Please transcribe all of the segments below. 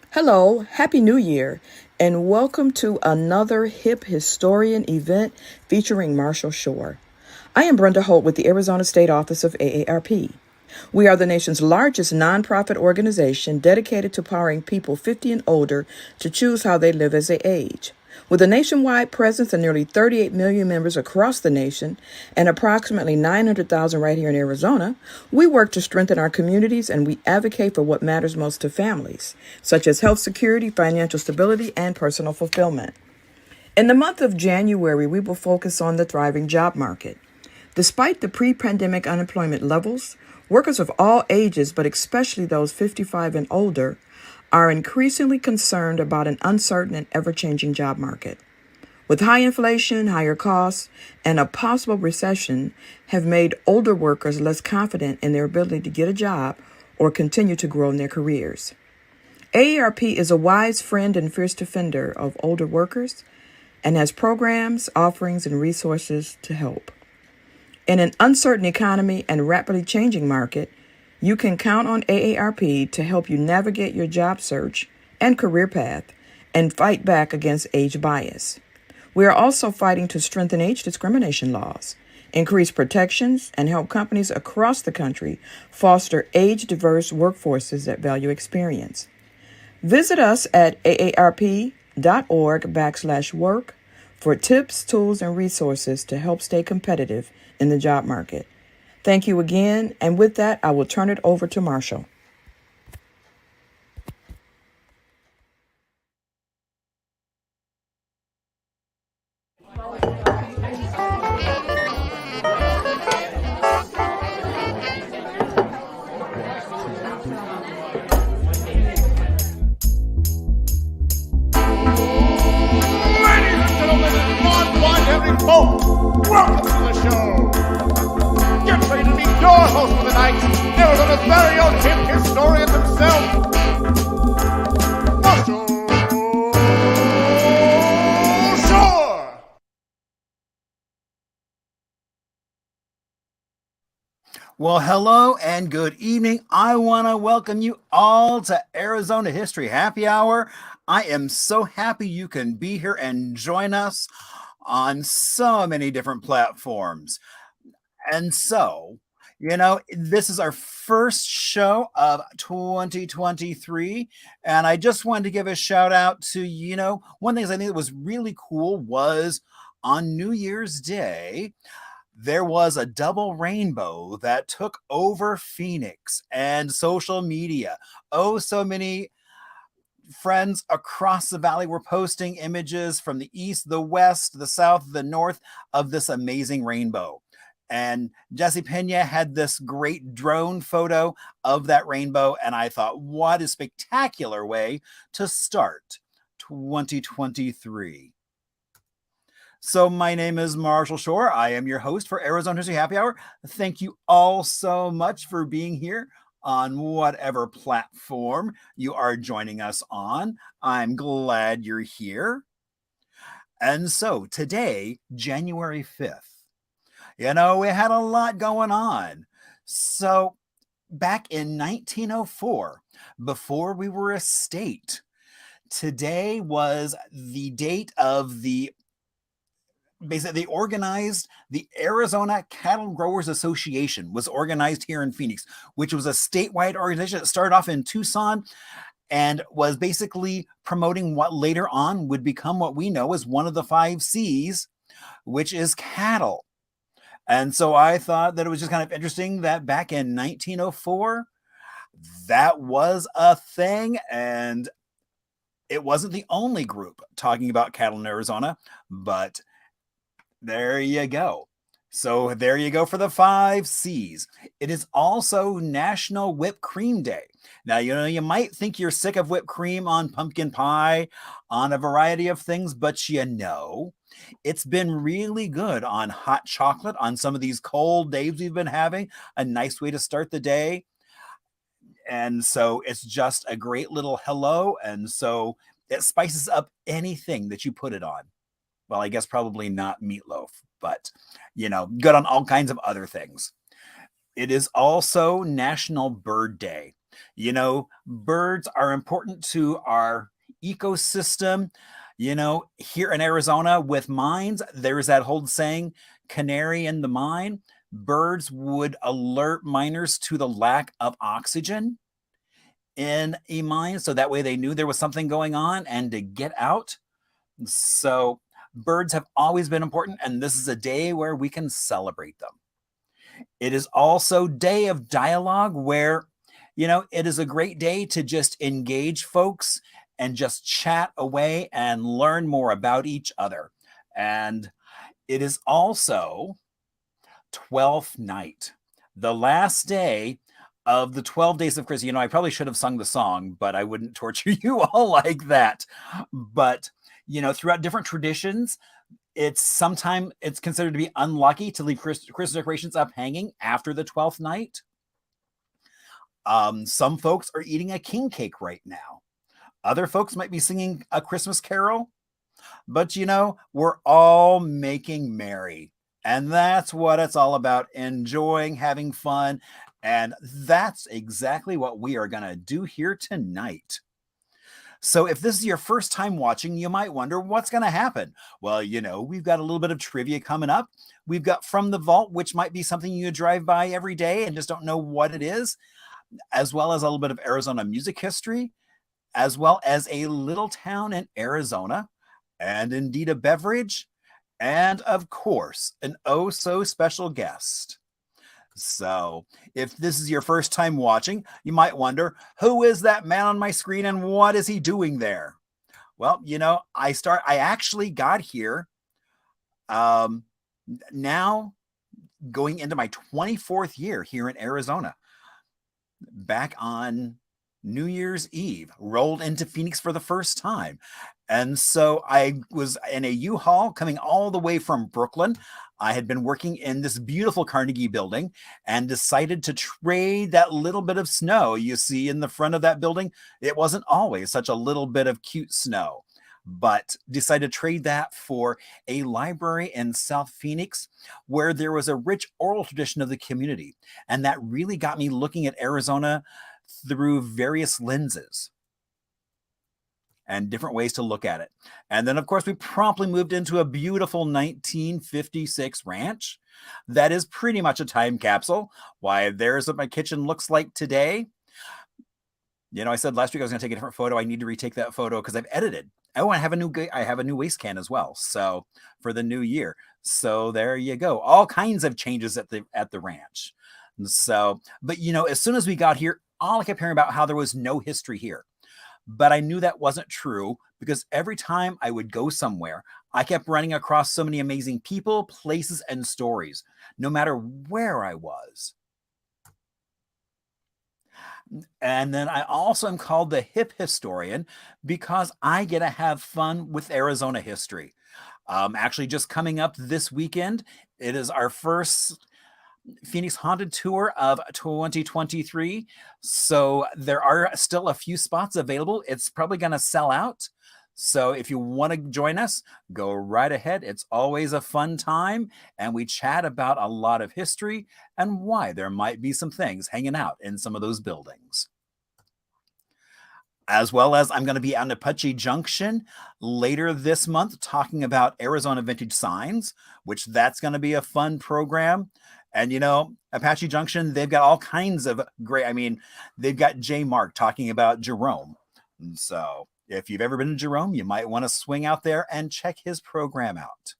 Hello, Happy New Year, and welcome to another hip historian event featuring Marshall Shore. I am Brenda Holt with the Arizona State Office of AARP. We are the nation's largest nonprofit organization dedicated to empowering people 50 and older to choose how they live as they age. With a nationwide presence and nearly 38 million members across the nation and approximately 900,000 right here in Arizona, we work to strengthen our communities and we advocate for what matters most to families, such as health security, financial stability, and personal fulfillment. In the month of January, we will focus on the thriving job market. Despite the pre pandemic unemployment levels, workers of all ages, but especially those 55 and older, are increasingly concerned about an uncertain and ever changing job market. With high inflation, higher costs, and a possible recession, have made older workers less confident in their ability to get a job or continue to grow in their careers. AARP is a wise friend and fierce defender of older workers and has programs, offerings, and resources to help. In an uncertain economy and rapidly changing market, you can count on AARP to help you navigate your job search and career path and fight back against age bias. We are also fighting to strengthen age discrimination laws, increase protections, and help companies across the country foster age-diverse workforces that value experience. Visit us at aarp.org/work for tips, tools, and resources to help stay competitive in the job market. Thank you again, and with that, I will turn it over to Marshall. Ladies and gentlemen, non-binary folk, welcome to the show. Get ready to meet your host for the night, Arizona's very own hip historian himself, Marshall Shore. Well, hello and good evening. I want to welcome you all to Arizona History Happy Hour. I am so happy you can be here and join us on so many different platforms. And so, this is our first show of 2023. And I just wanted to give a shout out to, one thing I think that was really cool was on New Year's Day, there was a double rainbow that took over Phoenix and social media. Oh, so many friends across the valley were posting images from the east, the west, the south, the north of this amazing rainbow. And Jesse Pena had this great drone photo of that rainbow. And I thought, what a spectacular way to start 2023. So my name is Marshall Shore. I am your host for Arizona History Happy Hour. Thank you all so much for being here on whatever platform you are joining us on. I'm glad you're here. And so today, January 5th, we had a lot going on. So back in 1904, before we were a state, today was the date of basically they organized the Arizona Cattle Growers Association was organized here in Phoenix, which was a statewide organization that started off in Tucson and was basically promoting what later on would become what we know as one of the 5 C's, which is cattle. And so I thought that it was just kind of interesting that back in 1904, that was a thing. And it wasn't the only group talking about cattle in Arizona, but there you go. So there you go for the 5 C's. It is also National Whipped Cream Day. Now, you might think you're sick of whipped cream on pumpkin pie, on a variety of things, but it's been really good on hot chocolate, on some of these cold days we've been having, a nice way to start the day. And so it's just a great little hello. And so it spices up anything that you put it on. Well, I guess probably not meatloaf, but, good on all kinds of other things. It is also National Bird Day. Birds are important to our ecosystem. Here in Arizona with mines, there's that old saying, canary in the mine. Birds would alert miners to the lack of oxygen in a mine, so that way they knew there was something going on and to get out. So birds have always been important, and this is a day where we can celebrate them. It is also day of dialogue where, it is a great day to just engage folks and just chat away and learn more about each other. And it is also 12th night, the last day of the 12 days of Christmas. I probably should have sung the song, but I wouldn't torture you all like that. But, throughout different traditions, it's considered to be unlucky to leave Christmas decorations up hanging after the 12th night. Some folks are eating a king cake right now. Other folks might be singing a Christmas carol. But, we're all making merry. And that's what it's all about, enjoying, having fun. And that's exactly what we are going to do here tonight. So if this is your first time watching, you might wonder what's going to happen. Well, we've got a little bit of trivia coming up. We've got From the Vault, which might be something you drive by every day and just don't know what it is, as well as a little bit of Arizona music history, as well as a little town in Arizona, and indeed a beverage, and of course, an oh so special guest. So if this is your first time watching, you might wonder, who is that man on my screen and what is he doing there? Well, I actually got here now going into my 24th year here in Arizona. Back on New Year's Eve, rolled into Phoenix for the first time. And so I was in a U-Haul coming all the way from Brooklyn. I had been working in this beautiful Carnegie building and decided to trade that little bit of snow you see in the front of that building. It wasn't always such a little bit of cute snow, but decided to trade that for a library in South Phoenix where there was a rich oral tradition of the community. And that really got me looking at Arizona through various lenses and different ways to look at it. And then, of course, we promptly moved into a beautiful 1956 ranch that is pretty much a time capsule. Why, there's what my kitchen looks like today. I said last week I was going to take a different photo. I need to retake that photo because I've edited. Oh, I have a new waste can as well. So for the new year. So there you go. All kinds of changes at the ranch. So, but as soon as we got here, all I kept hearing about how there was no history here. But I knew that wasn't true because every time I would go somewhere, I kept running across so many amazing people, places, and stories, no matter where I was. And then I also am called the hip historian because I get to have fun with Arizona history. Actually, just coming up this weekend, it is our first Phoenix Haunted Tour of 2023. So there are still a few spots available. It's probably going to sell out. So if you want to join us, go right ahead. It's always a fun time. And we chat about a lot of history and why there might be some things hanging out in some of those buildings. As well as I'm going to be out in Apache Junction later this month talking about Arizona vintage signs, which that's going to be a fun program. And, Apache Junction, they've got all kinds of great, they've got J. Mark talking about Jerome. And so if you've ever been to Jerome, you might want to swing out there and check his program out.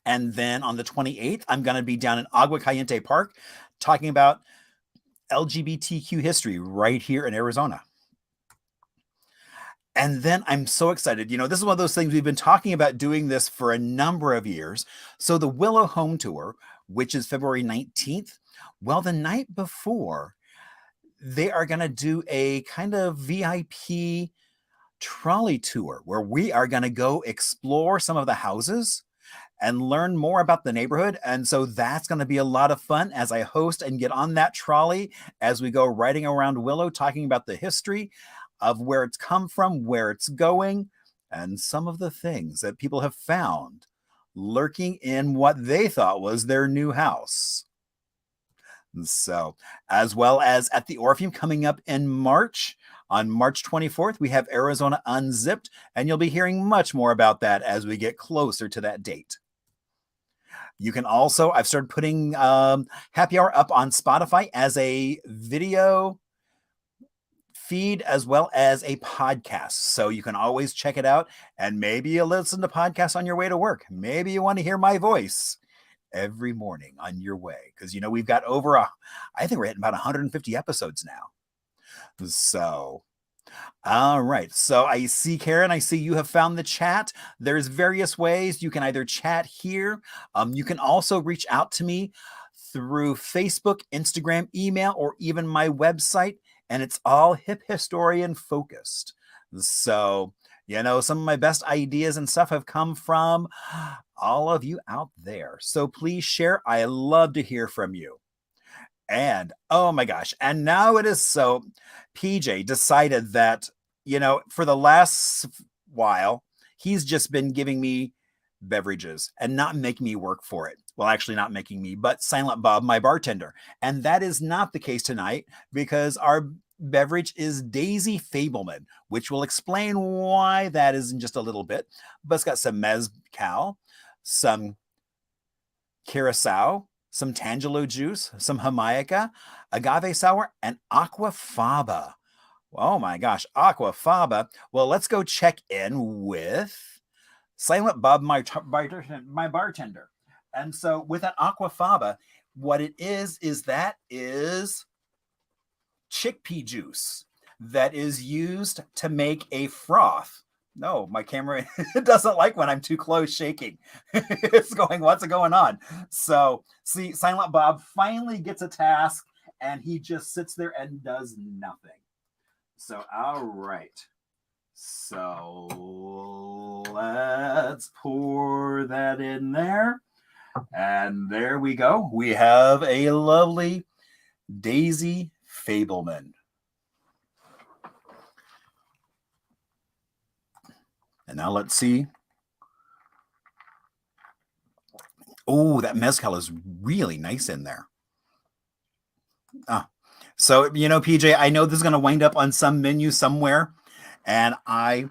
And then on the 28th, I'm going to be down in Agua Caliente Park talking about LGBTQ history right here in Arizona. And then I'm so excited. This is one of those things we've been talking about doing this for a number of years. So the Willow Home Tour, which is February 19th, well, the night before, they are going to do a kind of VIP trolley tour where we are going to go explore some of the houses and learn more about the neighborhood. And so that's going to be a lot of fun as I host and get on that trolley as we go riding around Willow, talking about the history of where it's come from, where it's going, and some of the things that people have found lurking in what they thought was their new house. So, as well as at the Orpheum coming up in March. On March 24th, we have Arizona Unzipped, and you'll be hearing much more about that as we get closer to that date. You can also, I've started putting Happy Hour up on Spotify as a video feed as well as a podcast. So you can always check it out, and maybe you listen to podcasts on your way to work. Maybe you want to hear my voice every morning on your way, because we've got I think we're hitting about 150 episodes now. So all right. So I see, Karen, I see you have found the chat. There's various ways you can either chat here. You can also reach out to me through Facebook, Instagram, email, or even my website. And it's all hip historian focused. So, some of my best ideas and stuff have come from all of you out there. So please share. I love to hear from you. And oh my gosh. And now it is so. PJ decided that, for the last while, he's just been giving me beverages and not making me work for it. Well, actually not making me, but Silent Bob, my bartender. And that is not the case tonight, because our beverage is Daisy Fableman, which will explain why that is in just a little bit. But it's got some mezcal, some curacao, some Tangelo juice, some Jamaica, agave sour, and aquafaba. Oh my gosh, aquafaba. Well, let's go check in with Silent Bob, my bartender. And so with an aquafaba, what it is chickpea juice that is used to make a froth. No, my camera doesn't like when I'm too close shaking. It's going, what's going on? So, see, Silent Bob finally gets a task, and he just sits there and does nothing. So, all right. So, let's pour that in there. And there we go. We have a lovely Daisy Fableman. And now let's see. Oh, that mezcal is really nice in there. So, PJ, I know this is going to wind up on some menu somewhere, and I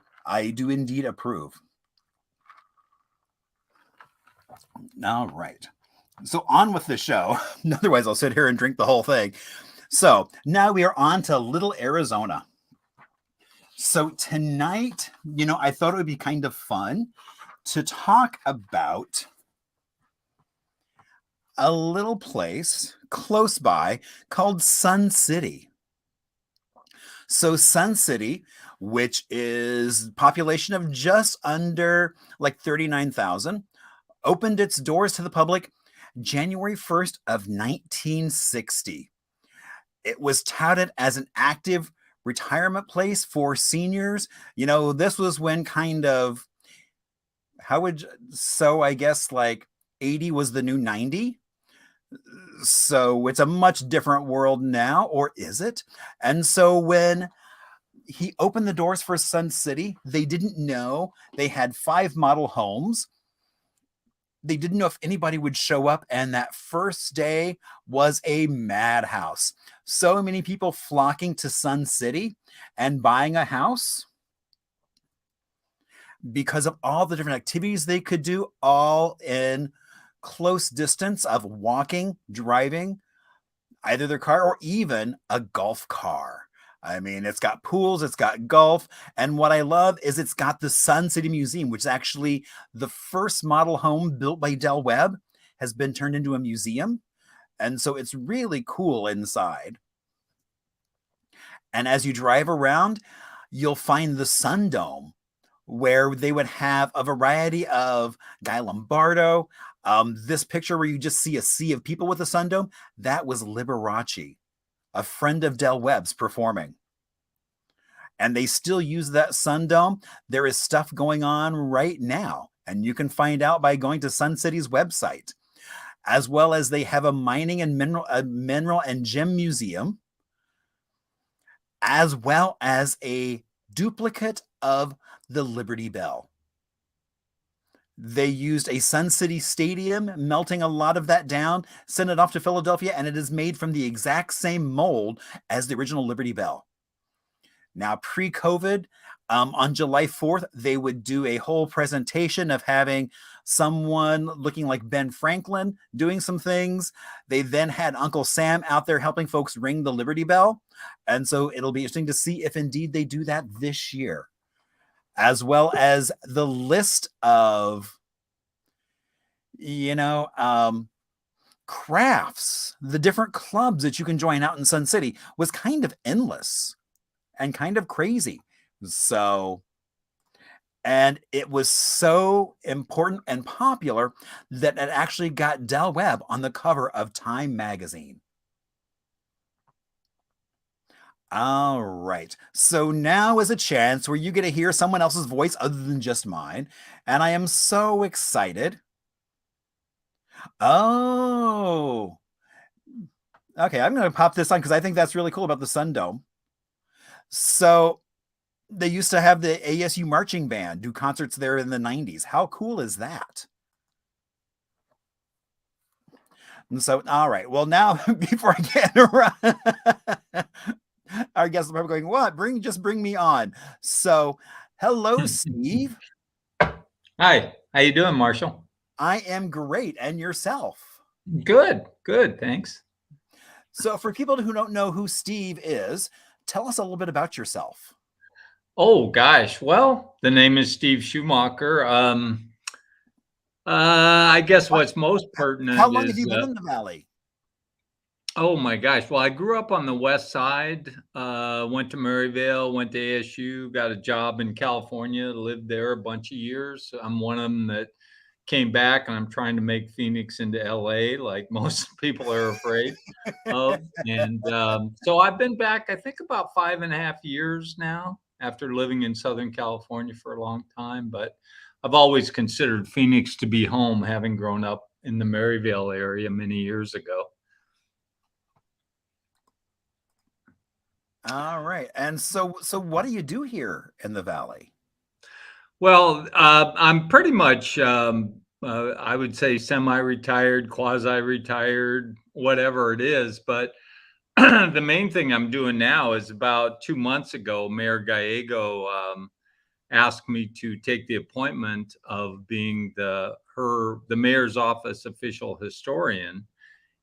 do indeed approve. All right. So on with the show. Otherwise, I'll sit here and drink the whole thing. So now we are on to Little Arizona. So tonight, I thought it would be kind of fun to talk about a little place close by called Sun City. So Sun City, which is population of just under 39,000, opened its doors to the public January 1st of 1960. It was touted as an active retirement place for seniors. This was when kind of, I guess 80 was the new 90. So it's a much different world now, or is it? And so when he opened the doors for Sun City, they didn't know they had 5 model homes. They didn't know if anybody would show up, and that first day was a madhouse. So many people flocking to Sun City and buying a house because of all the different activities they could do, all in close distance of walking, driving, either their car or even a golf car. I mean, it's got pools, it's got golf, and what I love is it's got the Sun City Museum, which is actually the first model home built by Del Webb, has been turned into a museum, and so it's really cool inside. And as you drive around, you'll find the Sun Dome, where they would have a variety of Guy Lombardo. This picture where you just see a sea of people with a Sun Dome, that was Liberace, a friend of Del Webb's, performing. And they still use that Sun Dome. There is stuff going on right now, and you can find out by going to Sun City's website, as well as they have a mining and mineral and gem museum, as well as a duplicate of the Liberty Bell. They used a Sun City stadium, melting a lot of that down, sent it off to Philadelphia, and it is made from the exact same mold as the original Liberty Bell. Now, pre-COVID, on July 4th, they would do a whole presentation of having someone looking like Ben Franklin doing some things. They then had Uncle Sam out there helping folks ring the Liberty Bell. And so it'll be interesting to see if indeed they do that this year, as well as the list of, crafts, the different clubs that you can join out in Sun City was kind of endless and kind of crazy. So, and it was so important and popular that it actually got Del Webb on the cover of Time magazine. All right. So now is a chance where you get to hear someone else's voice other than just mine. And I am so excited. Oh, okay. I'm going to pop this on because I think that's really cool about the Sun Dome. So they used to have the ASU marching band do concerts there in the 90s. How cool is that? And so, all right. Well, now before I get around, our guests are probably going, what? Just bring me on. So, hello, Steve. Hi. How you doing, Marshall? I am great. And yourself? Good. Thanks. So, for people who don't know who Steve is, tell us a little bit about yourself. Oh, gosh. Well, the name is Steve Schumacher. I guess what's most pertinent How long is, have you been in the Valley? Oh, my gosh. Well, I grew up on the West Side, went to Maryvale, went to ASU, got a job in California, lived there a bunch of years. I'm one of them that came back, and I'm trying to make Phoenix into LA, like most people are afraid of. And so I've been back, I think, about 5.5 years now after living in Southern California for a long time. But I've always considered Phoenix to be home, having grown up in the Maryvale area many years ago. All right. And so what do you do here in the Valley? Well, I'm pretty much, I would say, semi-retired, quasi-retired, whatever it is. But the main thing I'm doing now is about 2 months ago, Mayor Gallego asked me to take the appointment of being the mayor's office official historian.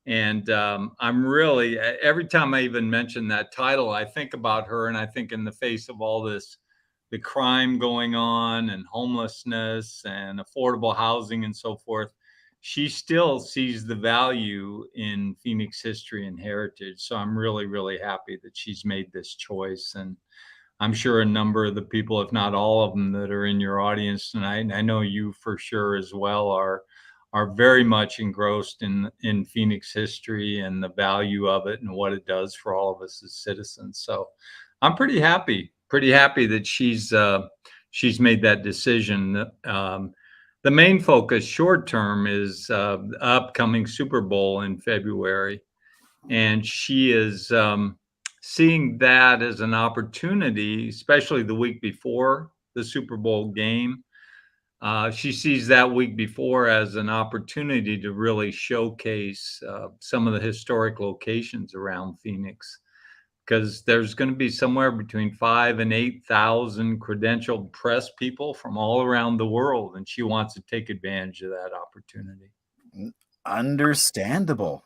And I'm really, every time I even mention that title, I think about her, and I think, in the face of all this, the crime going on and homelessness and affordable housing and so forth, she still sees the value in Phoenix history and heritage. So I'm really, really happy that she's made this choice. And I'm sure a number of the people, if not all of them, that are in your audience tonight, and I know you for sure as well, are very much engrossed in Phoenix history and the value of it and what it does for all of us as citizens. So I'm pretty happy that she's made that decision. The main focus short term is the upcoming Super Bowl in February, and she is seeing that as an opportunity, especially the week before the Super Bowl game. She sees that week before as an opportunity to really showcase some of the historic locations around Phoenix, because there's going to be somewhere between 5,000 and 8,000 credentialed press people from all around the world, and she wants to take advantage of that opportunity. Understandable.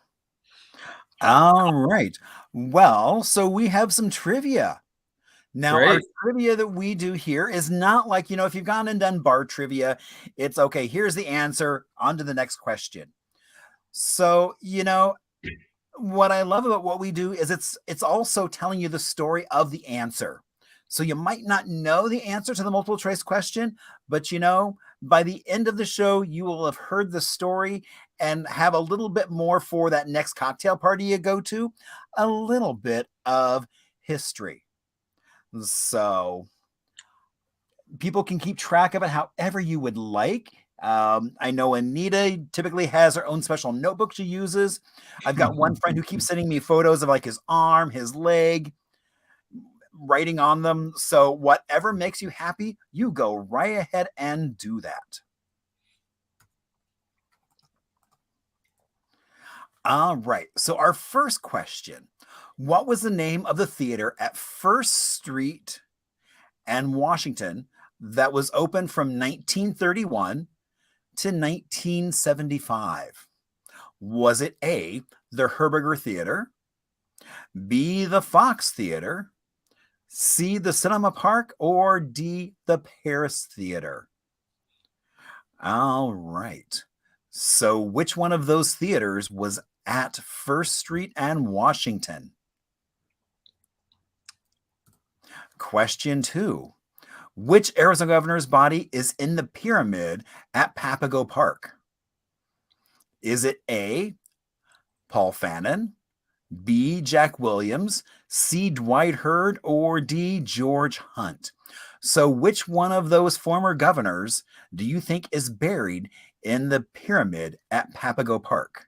All right. Well, so we have some trivia. Now, Great. our trivia that we do here is not like, if you've gone and done bar trivia, it's okay, here's the answer, on to the next question. So, what I love about what we do is it's also telling you the story of the answer. So you might not know the answer to the multiple choice question, but by the end of the show, you will have heard the story and have a little bit more for that next cocktail party you go to, a little bit of history. So people can keep track of it however you would like. I know Anita typically has her own special notebook she uses. I've got one friend who keeps sending me photos of like his arm, his leg, writing on them. So whatever makes you happy, you go right ahead and do that. All right. So our first question, what was the name of the theater at First Street and Washington that was open from 1931 to 1975? Was it A, the Herberger Theater, B, the Fox Theater, C, the Cinema Park, or D, the Paris Theater? All right. So which one of those theaters was at First Street and Washington? Question 2. Which Arizona governor's body is in the pyramid at Papago Park? Is it A, Paul Fannin, B, Jack Williams, C, Dwight Hurd, or D, George Hunt? So which one of those former governors do you think is buried in the pyramid at Papago Park?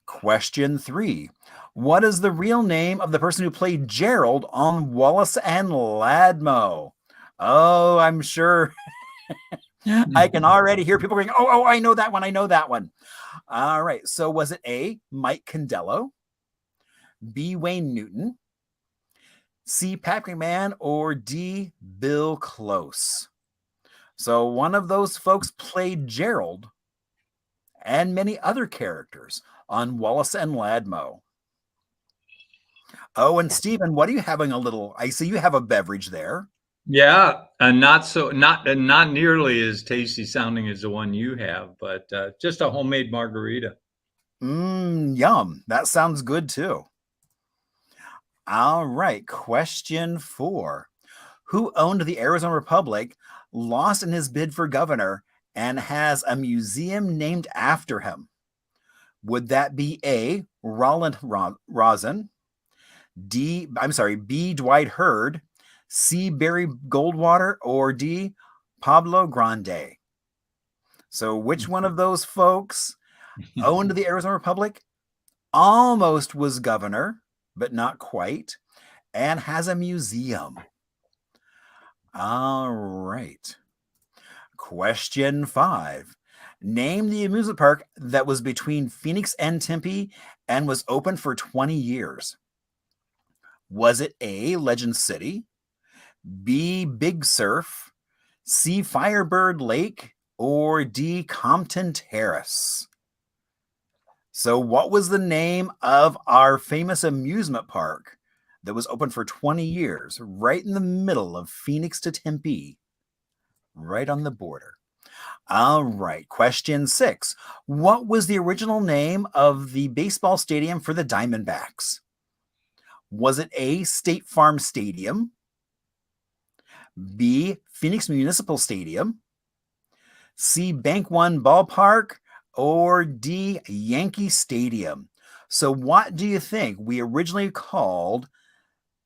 Question 3. What is the real name of the person who played Gerald on Wallace and Ladmo? Oh, I'm sure I can already hear people going, oh, I know that one. I know that one. All right. So was it A, Mike Condello, B, Wayne Newton, C, Patrick Mann, or D, Bill Close? So one of those folks played Gerald and many other characters on Wallace and Ladmo. Oh, and Stephen, what are you having a little? I see you have a beverage there. Yeah, not nearly as tasty sounding as the one you have, but just a homemade margarita. Yum. That sounds good too. All right. Question 4. Who owned the Arizona Republic, lost in his bid for governor, and has a museum named after him? Would that be A, Roland Rosen, B, Dwight Hurd, C, Barry Goldwater, or D, Pablo Grande? So which one of those folks owned the Arizona Republic, almost was governor, but not quite, and has a museum? All right. Question 5. Name the amusement park that was between Phoenix and Tempe and was open for 20 years. Was it A, Legend City, B, Big Surf, C, Firebird Lake, or D, Compton Terrace? So what was the name of our famous amusement park that was open for 20 years, right in the middle of Phoenix to Tempe, right on the border? All right. Question 6. What was the original name of the baseball stadium for the Diamondbacks? Was it A, State Farm Stadium, B, Phoenix Municipal Stadium, C, Bank One Ballpark, or D, Yankee Stadium? So what do you think we originally called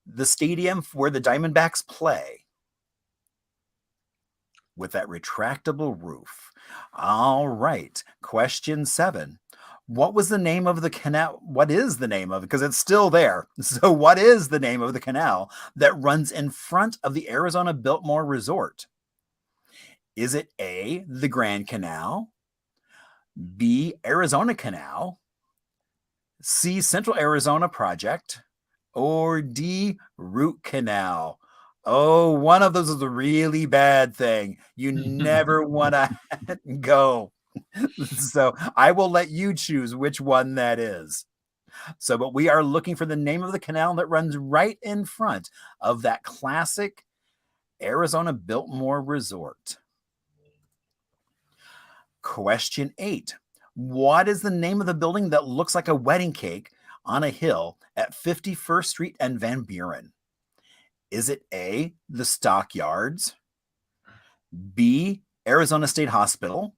the stadium where the Diamondbacks play with that retractable roof? All right. Question 7. What was the name of the canal? What is the name of it? Because it's still there. So what is the name of the canal that runs in front of the Arizona Biltmore Resort? Is it A, the Grand Canal, B, Arizona Canal, C, Central Arizona Project, or D, Root Canal? Oh, one of those is a really bad thing. You never want to go. So I will let you choose which one that is. So, but we are looking for the name of the canal that runs right in front of that classic Arizona Biltmore Resort. Question 8. What is the name of the building that looks like a wedding cake on a hill at 51st Street and Van Buren? Is it A, the Stockyards, B, Arizona State Hospital,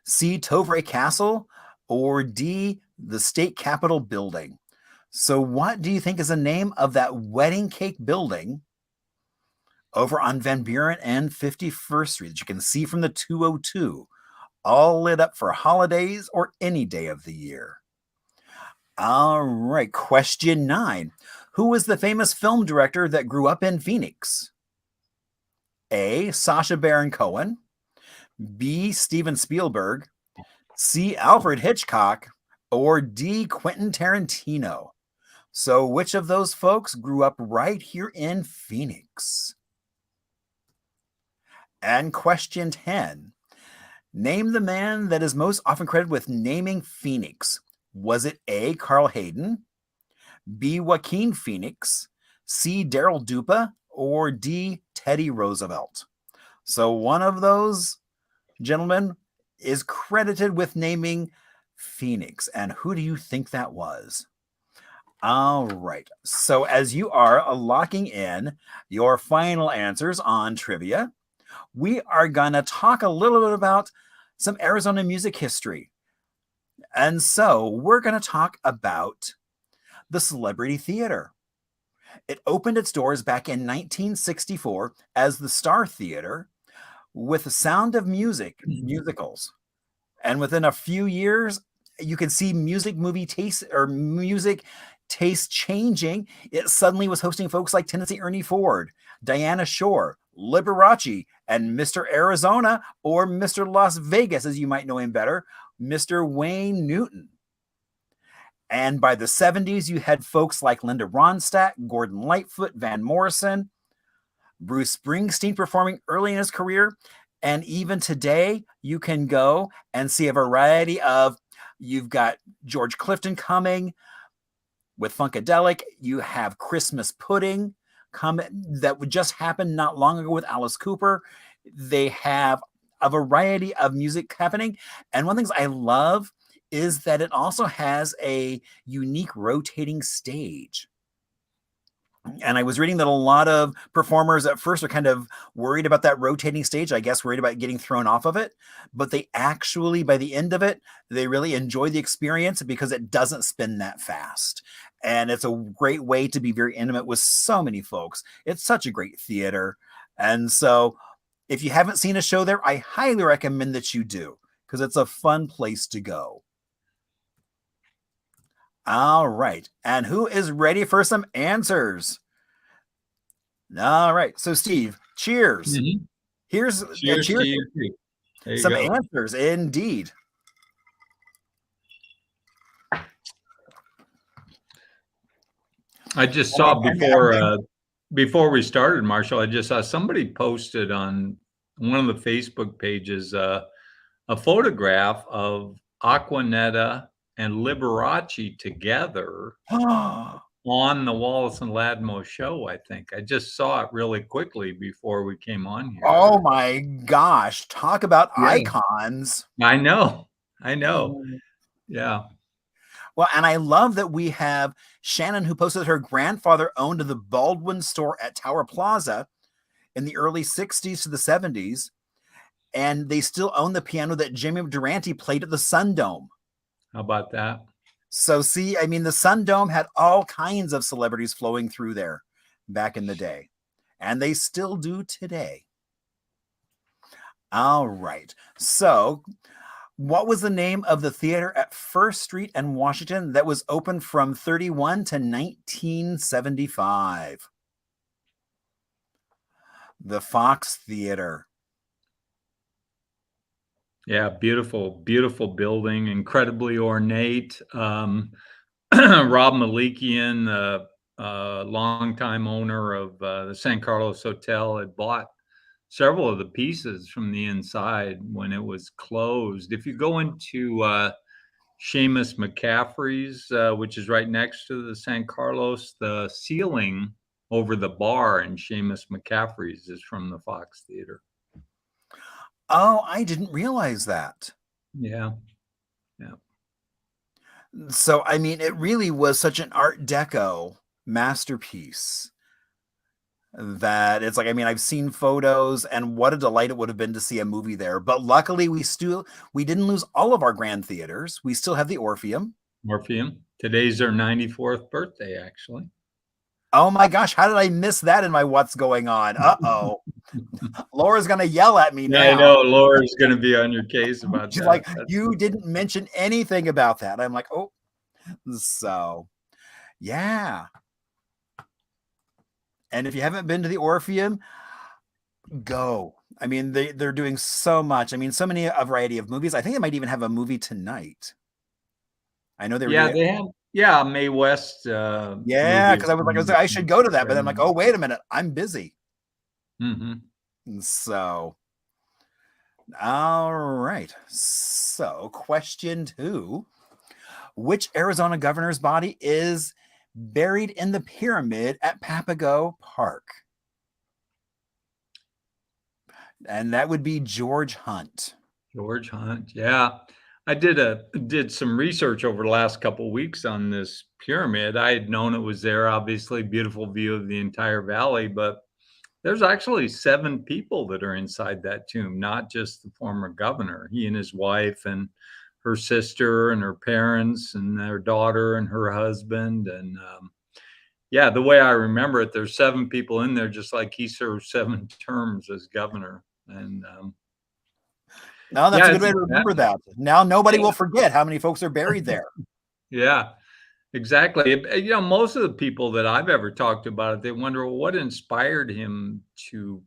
C, Tovray Castle, or D, the State Capitol Building? So what do you think is the name of that wedding cake building over on Van Buren and 51st Street that you can see from the 202, all lit up for holidays or any day of the year? All right, question 9. Who was the famous film director that grew up in Phoenix? A, Sacha Baron Cohen, B. Steven Spielberg, C. Alfred Hitchcock, or D. Quentin Tarantino? So which of those folks grew up right here in Phoenix? And question 10. Name the man that is most often credited with naming Phoenix. Was it A. Carl Hayden, B. Joaquin Phoenix, C. Daryl Dupa, or D. Teddy Roosevelt? So one of those gentlemen is credited with naming Phoenix. And who do you think that was? All right. So as you are locking in your final answers on trivia, we are going to talk a little bit about some Arizona music history. And so we're going to talk about the Celebrity Theater. It opened its doors back in 1964 as the Star Theater with the Sound of Music musicals. And within a few years, you can see music taste changing. It suddenly was hosting folks like Tennessee Ernie Ford, Diana Shore, Liberace, and Mr. Arizona, or Mr. Las Vegas, as you might know him better, Mr. Wayne Newton. And by the 70s, you had folks like Linda Ronstadt, Gordon Lightfoot, Van Morrison, Bruce Springsteen performing early in his career. And even today, you can go and see a variety of, you've got George Clifton coming with Funkadelic. You have Christmas Pudding coming that would just happen not long ago with Alice Cooper. They have a variety of music happening. And one of the things I love is that it also has a unique rotating stage. And I was reading that a lot of performers at first are kind of worried about that rotating stage, I guess worried about getting thrown off of it. But they actually, by the end of it, they really enjoy the experience because it doesn't spin that fast. And it's a great way to be very intimate with so many folks. It's such a great theater. And so if you haven't seen a show there, I highly recommend that you do because it's a fun place to go. All right. And who is ready for some answers? All right. So, Steve, cheers. Mm-hmm. Here's cheers to you. There you some go. answers, indeed. I just saw before we started, Marshall, I just saw somebody posted on one of the Facebook pages a photograph of Aquanetta and Liberace together on the Wallace and Ladmo show, I think. I just saw it really quickly before we came on here. Oh my gosh. Talk about icons. I know. Yeah. Well, and I love that we have Shannon, who posted her grandfather owned the Baldwin store at Tower Plaza in the early 60s to the 70s. And they still own the piano that Jimmy Durante played at the Sun Dome. How about that? So see, I mean, the Sun Dome had all kinds of celebrities flowing through there back in the day. And they still do today. All right. So what was the name of the theater at First Street and Washington that was open from 31 to 1975? The Fox Theater. Yeah, beautiful, beautiful building, incredibly ornate. Rob Malikian, longtime owner of the San Carlos Hotel, had bought several of the pieces from the inside when it was closed. If you go into Seamus McCaffrey's, which is right next to the San Carlos, the ceiling over the bar in Seamus McCaffrey's is from the Fox Theater. Oh, I didn't realize that. Yeah. So, I mean, it really was such an Art Deco masterpiece that it's like, I mean, I've seen photos and what a delight it would have been to see a movie there. But luckily we didn't lose all of our grand theaters. We still have the Orpheum. Today's their 94th birthday, actually. Oh my gosh, how did I miss that in my What's Going On? Uh-oh. Laura's going to yell at me now. I know, Laura's going to be on your case about She's that. like, you didn't mention anything about that. I'm like, oh. So, yeah. And if you haven't been to the Orpheum, go. I mean, they're doing so much. I mean, so many a variety of movies. I think they might even have a movie tonight. I know they were Yeah, doing. they have. Yeah, Mae West Yeah, movie because is I was like, coming I should go to that, but then I'm like, Saturday. oh, wait a minute, I'm busy. Mhm. And so, all right. So, question 2: which Arizona governor's body is buried in the pyramid at Papago Park? And that would be George Hunt. George Hunt. Yeah. I did some research over the last couple of weeks on this pyramid. I had known it was there, obviously, beautiful view of the entire valley, but there's actually 7 people that are inside that tomb, not just the former governor. He and his wife and her sister and her parents and their daughter and her husband. And yeah, the way I remember it, there's 7 people in there, just like he served 7 terms as governor. And No, that's yeah, a good it's way to remember that. Now nobody will forget how many folks are buried there. yeah, exactly. Most of the people that I've ever talked to about it, they wonder, well, what inspired him to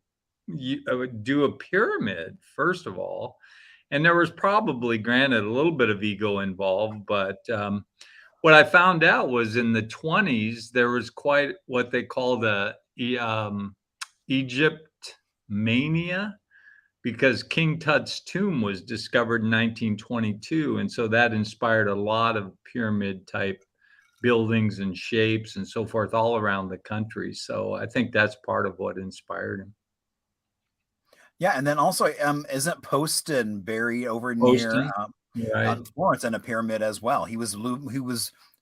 do a pyramid, first of all. And there was probably, granted, a little bit of ego involved, but what I found out was in the 20s, there was quite what they call the Egypt mania, because King Tut's tomb was discovered in 1922. And so that inspired a lot of pyramid type buildings and shapes and so forth all around the country. So I think that's part of what inspired him. Yeah, and then also, isn't Poston buried over near Poston, right, Florence in a pyramid as well? He was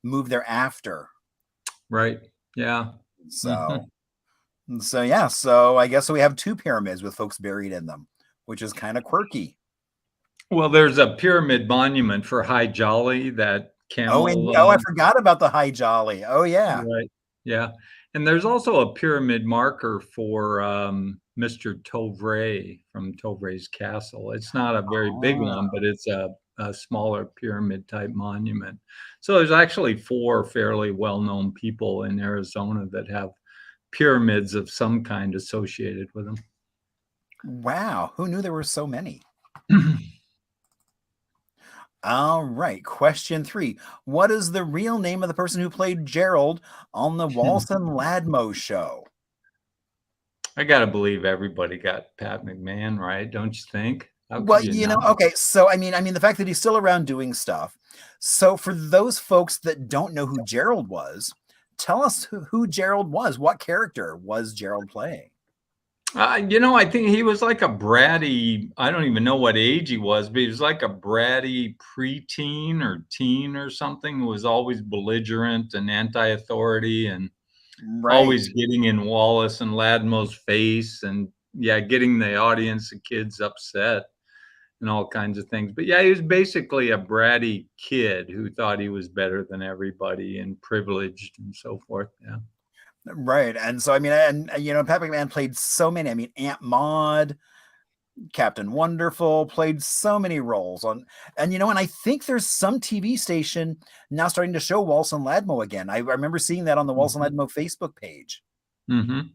moved there after. right, yeah. So Mhm. so yeah, so I guess we have 2 pyramids with folks buried in them, which is kind of quirky. Well, there's a pyramid monument for High Jolly, that Oh, and camel. oh, I forgot about the High Jolly. Oh yeah. Right. Yeah. And there's also a pyramid marker for Mr. Tovray from Tovray's Castle. It's not a very big Ah, one, but it's a smaller pyramid type monument. So there's actually 4 fairly well-known people in Arizona that have pyramids of some kind associated with wow, who knew there were so many? them. All right, question 3. What is the real name of the person who played Gerald on the Walson-Ladmo show? I gotta believe everybody got Pat McMahon right, don't you think? How Well, could you not? okay, so I mean the fact that he's still around doing stuff. So for those folks that don't know who Gerald was, tell us who Gerald was. What character was Gerald playing? I think he was like a bratty, I don't even know what age he was, but he was like a bratty preteen or teen or something, who was always belligerent and anti-authority and Right. always getting in Wallace and Ladmo's face and yeah, getting the audience, the kids upset and all kinds of things. But yeah, he was basically a bratty kid who thought he was better than everybody and privileged and so forth. Yeah. Right. And so I mean, and Pat McMahon played so many. I mean, Aunt Maud, Captain Wonderful, played so many roles on, and I think there's some TV station now starting to show Walson Ladmo again. I remember seeing that on the Walson Mhm. Ladmo Facebook page. Mhm.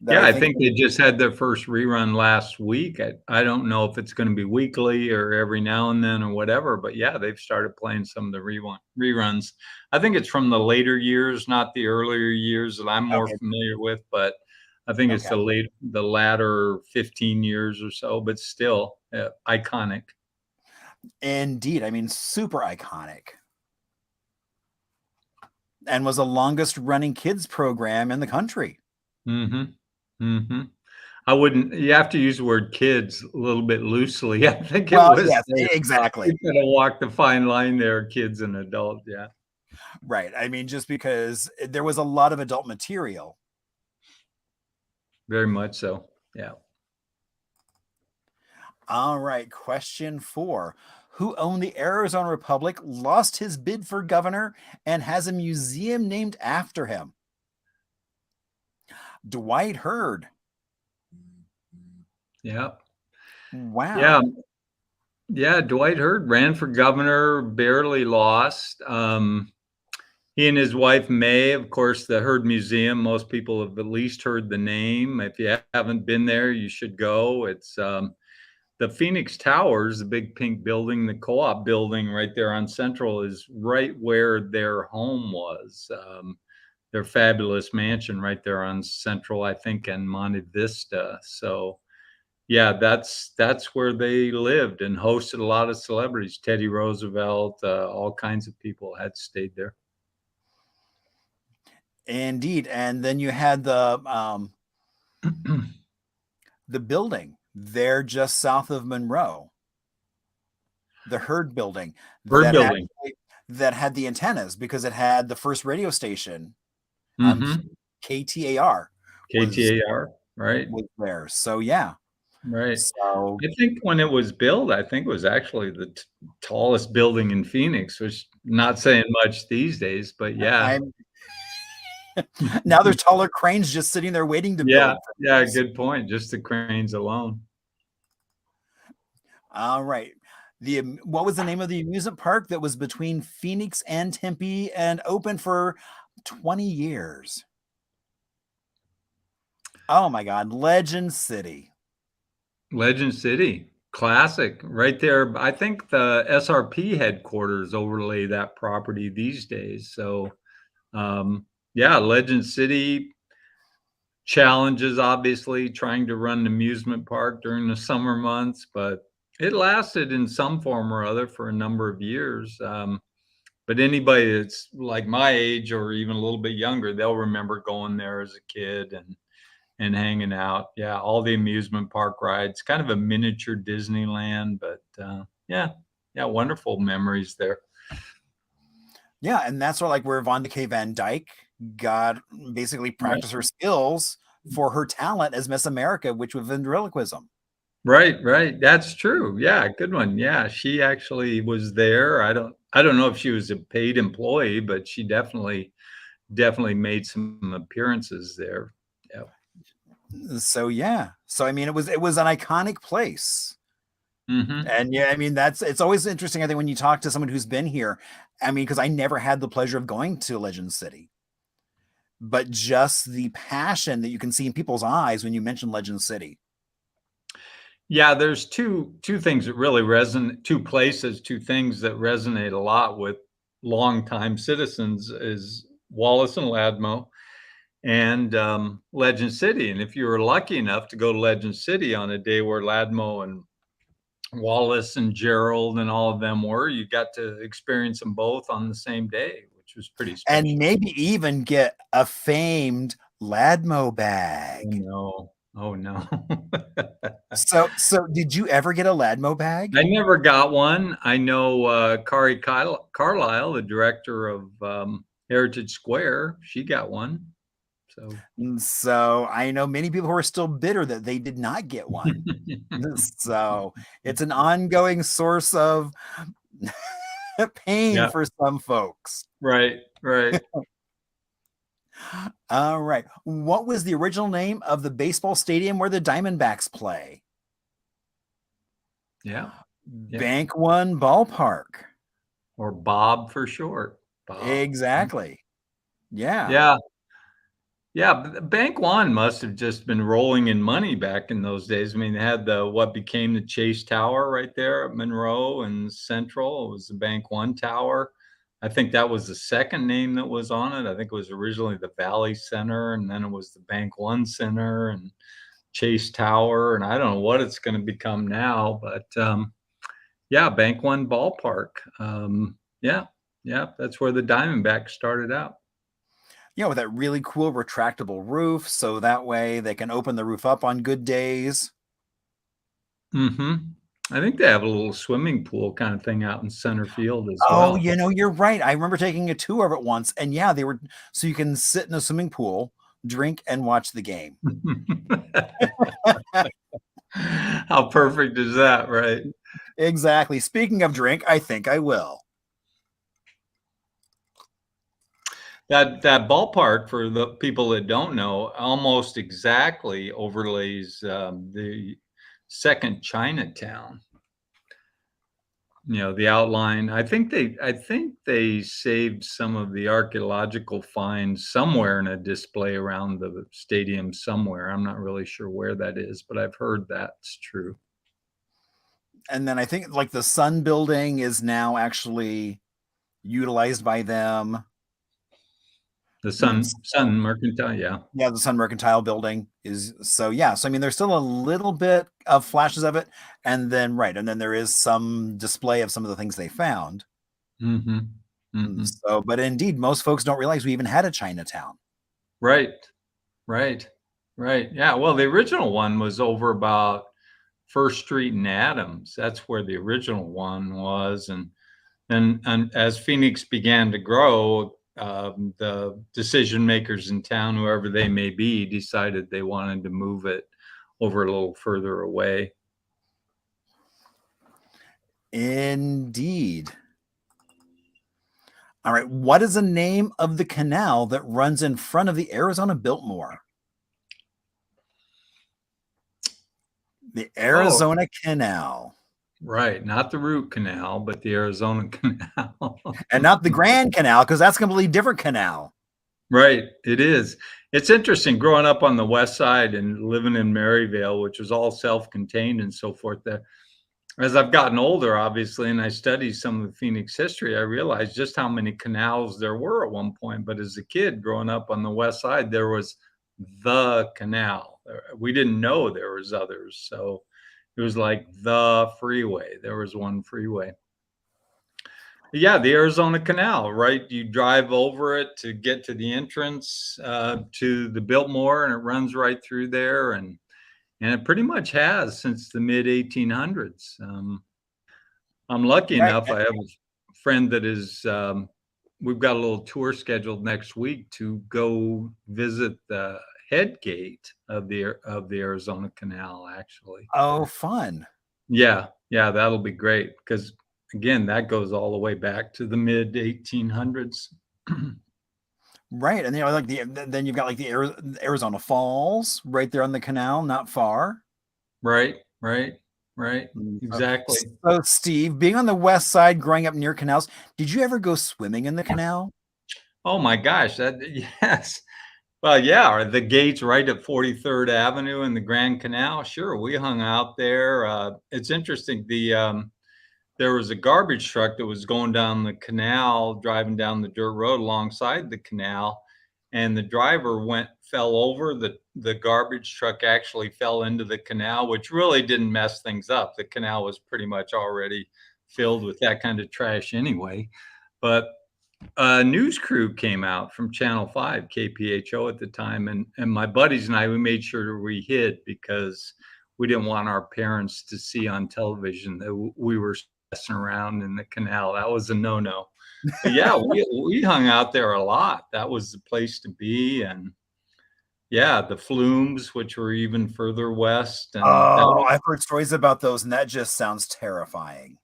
That Yeah, I I think. think they just had their first rerun last week. I don't know if it's gonna be weekly or every now and then or whatever, but yeah, they've started playing some of the reruns. I think it's from the later years, not the earlier years that I'm more Okay. familiar with, but I think it's Okay. the latter 15 years or so, but still, iconic. Indeed. I mean, super iconic. And was the longest running kids program in the country. Mhm. Mhm. I wouldn't you have to use the word "kids" a little bit loosely. I think it Well, was yes, exactly. you gotta walk the fine line there, kids and adults, yeah. Right. I mean, just because there was a lot of adult material. Very much so. Yeah. All right, question 4. Who owned the Arizona Republic, lost his bid for governor, and has a museum named after him? Dwight Hurd. Yeah. Yeah. Wow. Yeah, Dwight Hurd ran for governor, barely lost. He and his wife May, of course, the Heard Museum. Most people have at least heard the name. If you haven't been there, you should go. It's the Phoenix Towers, the big pink building, the co-op building right there on Central is right where their home was. Their fabulous mansion right there on Central, I think, and Monte Vista. So yeah, that's where they lived and hosted a lot of celebrities. Teddy Roosevelt, all kinds of people had stayed there. Indeed. And then you had the building there just south of Monroe, the Heard building Bird building. that had the antennas because it had the first radio station, Mm-hmm. KTAR. KTAR, right? Was there. So yeah. Right. So I think when it was built, I think it was actually the tallest building in Phoenix, which not saying much these days, but yeah. Now there's taller cranes just sitting there waiting to Yeah, build. yeah, good point. Just the cranes alone. All right. What was the name of the amusement park that was between Phoenix and Tempe and open for 20 years? Oh my God, Legend City. Legend City, classic, right there. I think the SRP headquarters overlay that property these days. So, yeah, Legend City challenges, obviously, trying to run an amusement park during the summer months, but it lasted in some form or other for a number of years. But anybody that's like my age or even a little bit younger, they'll remember going there as a kid and hanging out. Yeah, all the amusement park rides, kind of a miniature Disneyland, but yeah, wonderful memories there. Yeah, and that's where Von de K. Van Dyke got basically practice her skills for her talent as Miss America, which was ventriloquism. Right. That's true. Yeah, good one. Yeah, she actually was there. I don't know if she was a paid employee, but she definitely made some appearances there. Yeah. So yeah. So I mean it was an iconic place. Mm-hmm. And yeah, I mean it's always interesting, I think, when you talk to someone who's been here. I mean, because I never had the pleasure of going to Legend City. But just the passion that you can see in people's eyes when you mention Legend City. Yeah, there's two things that really resonate, two things that resonate a lot with longtime citizens is Wallace and Ladmo and Legend City. And if you were lucky enough to go to Legend City on a day where Ladmo and Wallace and Gerald and all of them were, you got to experience them both on the same day, which was pretty special. And maybe even get a famed Ladmo bag. Oh no. So did you ever get a Ladmo bag? I never got one. I know Kari Carlisle, the director of Heritage Square, she got one. So I know many people who are still bitter that they did not get one. So it's an ongoing source of pain for some folks. Right. All right. What was the original name of the baseball stadium where the Diamondbacks play? Yeah. Bank One Ballpark. Or Bob for short. Bob. Exactly. Yeah. Bank One must have just been rolling in money back in those days. I mean, they had what became the Chase Tower right there at Monroe and Central. It was the Bank One Tower. I think that was the second name that was on it. I think it was originally the Valley Center, and then it was the Bank One Center and Chase Tower, and I don't know what it's going to become now, but Bank One Ballpark. That's where the Diamondbacks started out. Yeah, with that really cool retractable roof, so that way they can open the roof up on good days. Mm-hmm. I think they have a little swimming pool kind of thing out in center field as well. Oh, you're right. I remember taking a tour of it once, and yeah, they were, so you can sit in a swimming pool, drink, and watch the game. How perfect is that, right? Exactly. Speaking of drink, I think I will. That ballpark, for the people that don't know, almost exactly overlays the second Chinatown. the outline. I think they saved some of the archaeological finds somewhere in a display around the stadium somewhere. I'm not really sure where that is, but I've heard that's true. And then I think like the Sun building is now actually utilized by them. The Sun Mercantile, yeah. Yeah, the Sun Mercantile building is so yeah. So I mean, there's still a little bit of flashes of it, and then there is some display of some of the things they found. Mm-hmm. Mm-hmm. So, but indeed, most folks don't realize we even had a Chinatown. Right, right, right. Yeah. Well, the original one was over about First Street and Adams. That's where the original one was, and as Phoenix began to grow, the decision makers in town, whoever they may be, decided they wanted to move it over a little further away. Indeed. All right. What is the name of the canal that runs in front of the Arizona Biltmore? The Arizona Canal. Right. Not the root canal, but the Arizona Canal. And not the Grand Canal, because that's a completely different canal. Right. It is. It's interesting growing up on the west side and living in Maryvale, which was all self-contained and so forth. There, as I've gotten older, obviously, and I studied some of the Phoenix history, I realized just how many canals there were at one point. But as a kid growing up on the west side, there was the canal. We didn't know there was others. So it was like the freeway. There was one freeway. Yeah, the Arizona Canal, right? You drive over it to get to the entrance to the Biltmore, and it runs right through there. And it pretty much has since the mid 1800s. I'm lucky Right. enough. I have a friend that is. We've got a little tour scheduled next week to go visit the head gate of the Arizona Canal. Actually, Oh, fun. yeah, that'll be great because again, that goes all the way back to the mid 1800s. Right. And like then you've got like the Arizona Falls right there on the canal, not far. Right. Exactly. So, Steve, being on the west side, growing up near canals, did you ever go swimming in the canal? Oh my gosh, yes. Well, yeah, or the gates right at 43rd Avenue and the Grand Canal. Sure, we hung out there. It's interesting. There was a garbage truck that was going down the canal, driving down the dirt road alongside the canal, and the driver fell over. The garbage truck actually fell into the canal, which really didn't mess things up. The canal was pretty much already filled with that kind of trash anyway. But a news crew came out from Channel 5, KPHO at the time, and my buddies and I, we made sure we hid because we didn't want our parents to see on television that we were messing around in the canal. That was a no-no. But yeah, we hung out there a lot. That was the place to be. And yeah, the flumes, which were even further west. And I've heard stories about those, and that just sounds terrifying.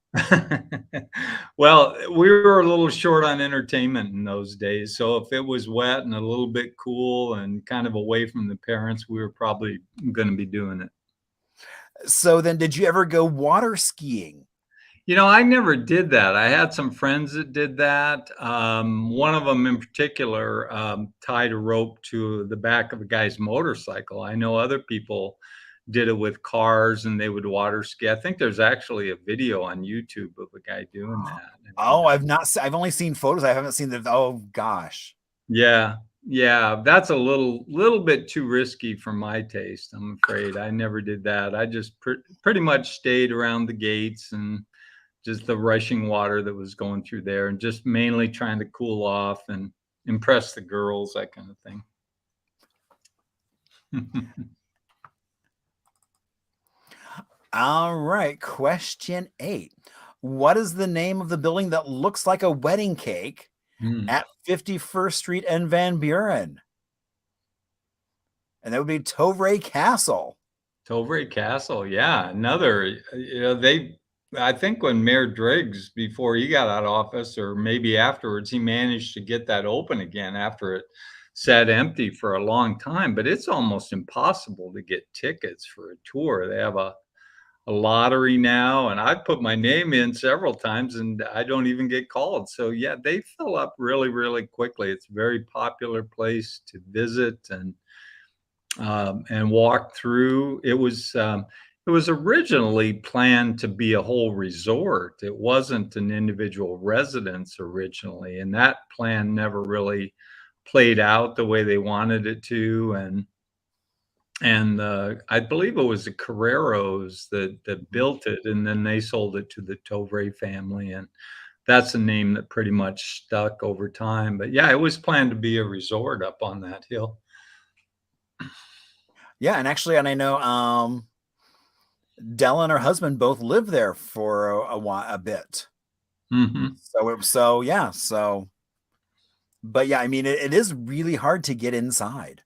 Well, we were a little short on entertainment in those days. So if it was wet and a little bit cool and kind of away from the parents, we were probably going to be doing it. So then did you ever go water skiing? I never did that. I had some friends that did that. One of them in particular tied a rope to the back of a guy's motorcycle. I know other people did it with cars and they would water ski. I think there's actually a video on YouTube of a guy doing that. I've only seen photos. I haven't seen the, oh gosh. Yeah. That's a little bit too risky for my taste. I'm afraid I never did that. I just pretty much stayed around the gates and just the rushing water that was going through there and just mainly trying to cool off and impress the girls, that kind of thing. All right. Question 8. What is the name of the building that looks like a wedding cake at 51st Street and Van Buren? And that would be Tovray Castle. Tovray Castle. Yeah. Another, I think when Mayor Driggs, before he got out of office or maybe afterwards, he managed to get that open again after it sat empty for a long time. But it's almost impossible to get tickets for a tour. They have a a lottery now, and I've put my name in several times and I don't even get called. So yeah, they fill up really, really quickly. It's a very popular place to visit and walk through. It was originally planned to be a whole resort. It wasn't an individual residence originally, and that plan never really played out the way they wanted it to. And I believe it was the Carreros that built it, and then they sold it to the Tovre family, and that's a name that pretty much stuck over time. But yeah, it was planned to be a resort up on that hill. Yeah, and actually, and I know Della and her husband both lived there for a bit. Hmm. So yeah, but yeah, I mean, it is really hard to get inside.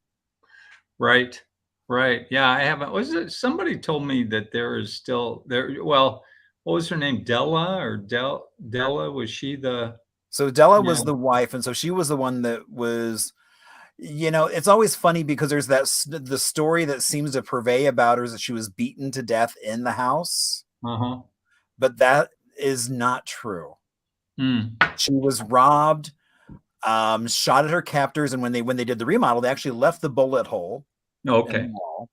Right. Right. Yeah, I haven't. Was it somebody told me that there is still there? Well, what was her name? Della or Della? Was she the? So Della Yeah. was the wife, and so she was the one that was. It's always funny because there's the story that seems to purvey about her is that she was beaten to death in the house, Uh-huh. but that is not true. Mm. She was robbed, shot at her captors, and when they did the remodel, they actually left the bullet hole in the Okay. wall,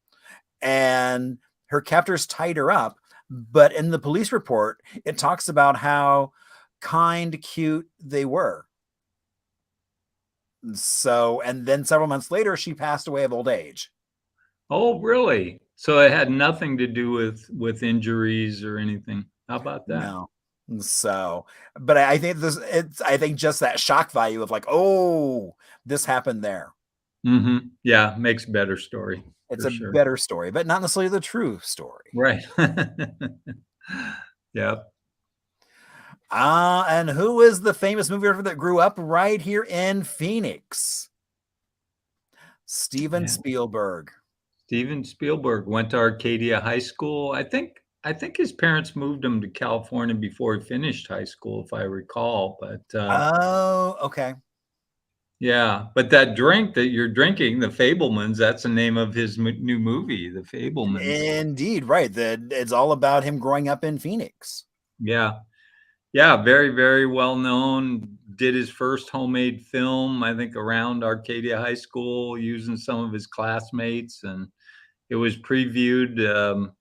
and her captors tied her up. But in the police report, it talks about how kind, cute they were. So, and then several months later, she passed away of old age. Oh, really? So it had nothing to do with injuries or anything. How about that? No. So, but I think I think just that shock value of like, oh, this happened there. Hmm. Yeah, makes a better story It's for a sure. better story, but not necessarily the true story. Right. Yeah. And who is the famous movie star that grew up right here in Phoenix? Steven Yeah. Spielberg. Steven Spielberg went to Arcadia High School. I think his parents moved him to California before he finished high school, if I recall. But Oh, okay. yeah, but that drink that you're drinking, the Fablemans, that's the name of his new movie, The Fablemans. Indeed, right. It's all about him growing up in Phoenix. Yeah. Yeah, very, very well known. Did his first homemade film, I think, around Arcadia High School using some of his classmates. And it was previewed,